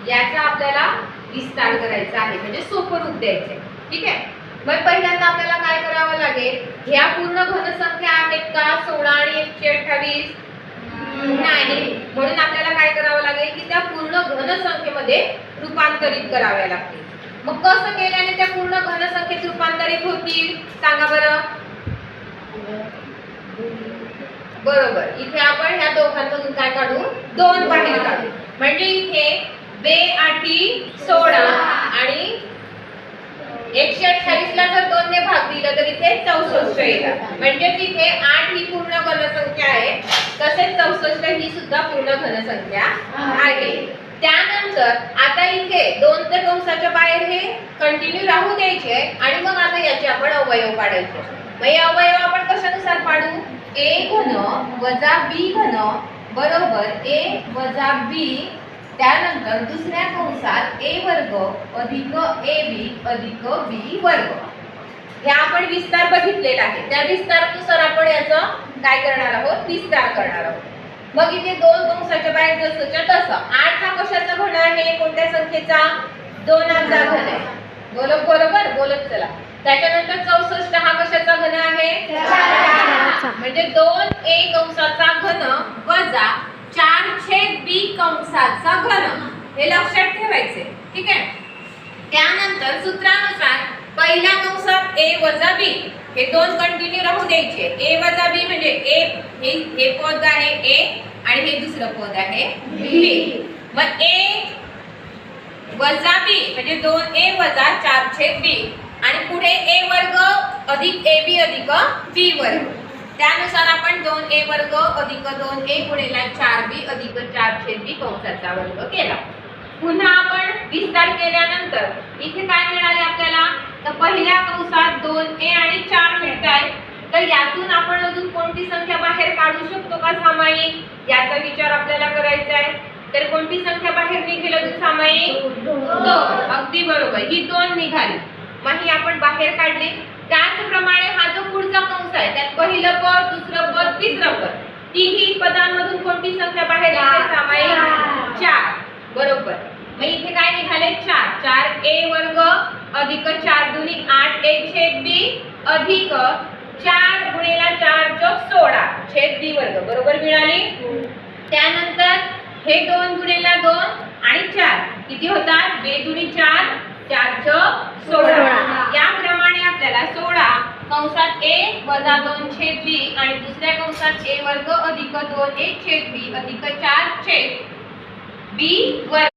याचा आपल्याला विस्तार करायचा आहे, म्हणजे सोपं रूप द्यायचं आहे. ठीक आहे. मग पहिल्यांदा आपल्याला काय करावं लागेल, ह्या पूर्ण घनसंख्या आहेत का 16 आणि 128? नाही. म्हणून आपल्याला काय करावं लागेल की त्या पूर्ण घनसंख्येमध्ये रूपांतरित कराव्या लागतील. मग कसं केल्याने त्या पूर्ण घनसंख्येत रूपांतरित होतील सांगा बरं. बरोबर, इथे आपण ह्या दोघांमधून काय काढू, 2 बाहेर काढू. म्हणजे इथे 2 आठी 16 आणि 128 ला जर 2 ने भाग दिला तर इथे 64 येतात. म्हणजे इथे 8 ही पूर्ण घनसंख्या आहे, तसेच 64 ही सुद्धा पूर्ण घनसंख्या आहे. त्यानंतर आता इथे 2 ते कंसाच्या बाहेर हे कंटिन्यू राहू द्यायचे आणि मग आता याचे आपण अवयव काढायचे. मग हे अवयव आपण कशानुसार काढू, a घन वजा b घन बरोबर a वजा b, त्यानंतर दुसऱ्या कंसात a वर्ग अधिक ab अधिक b वर्ग. हे आपण विस्तार बघितलेला आहे, त्या विस्तारानुसार आपण याचं काय करणार आहोत, विस्तार करणार आहोत. मग इथे 2 कंसाच्या बाहेर जसंच्या तसं 8 हा कशाचा घन आहे, कोणत्या संख्येचा, 2 चा घन आहे. बरोबर बोलत चला. त्याच्यानंतर 64 हा कशाचा घन आहे, 4 म्हणजे 2a कंसाचा घन वजा 4/b कंसाचा घन, हे लक्षात ठेवायचे. ठीक आहे. त्यानंतर सूत्रानुसार पहिल्या कंसात a वजा b हे 2 कंटिन्यू राहू द्यायचे. a वजा b म्हणजे a हे पद आहे a आणि हे दुसरं पद आहे b. मग a वजा b म्हणजे 2a वजा 4/b आणि पुढे a वर्ग अधिक ab अधिक b वर्ग. त्यानुसार आपण 2a वर्ग अधिक 2a गुणिले 4b अधिक 4/b कंसाचा वर्ग केला. पुन्हा आपण विस्तार केल्यानंतर इथे काय मिळाले आपल्याला, तर पहिल्या कंसात 2a आणि 4 मिळतात. तर यातून आपण अजून कोणती संख्या बाहेर काढू शकतो का सामायिक, याचा विचार आपल्याला करायचा आहे. तर कोणती संख्या बाहेर निघेल अजून सामायिक, 2. अगदी बरोबर, ही 2 निघाली. मग ही आपण बाहेर काढली. त्याचप्रमाणे हा जो पुढचा कंस आहे त्यात पहिलं पद, दुसरं पद, तिसरं पद, तिन्ही पदांमधून कोणती संख्या बाहेर निघते सामायिक, 4. बरोबर. मग इथे काय निघाले, 4. 4a वर्ग अधिक 4 दुनी 8 1/b अधिक 4 गुणिले 4 चौक 16 छेद b वर्ग बरोबर मिळाली. त्यानंतर हे 2 गुणिले 2 आणि 4 किती होतात, 2 दुनी 4 4 चौक 16. याप्रमाणे आपल्याला 16 कंसात a वजा 2 छेद b आणि दुसऱ्या कंसात a वर्ग अधिक 2a छेद b अधिक 4 छेद b वर्ग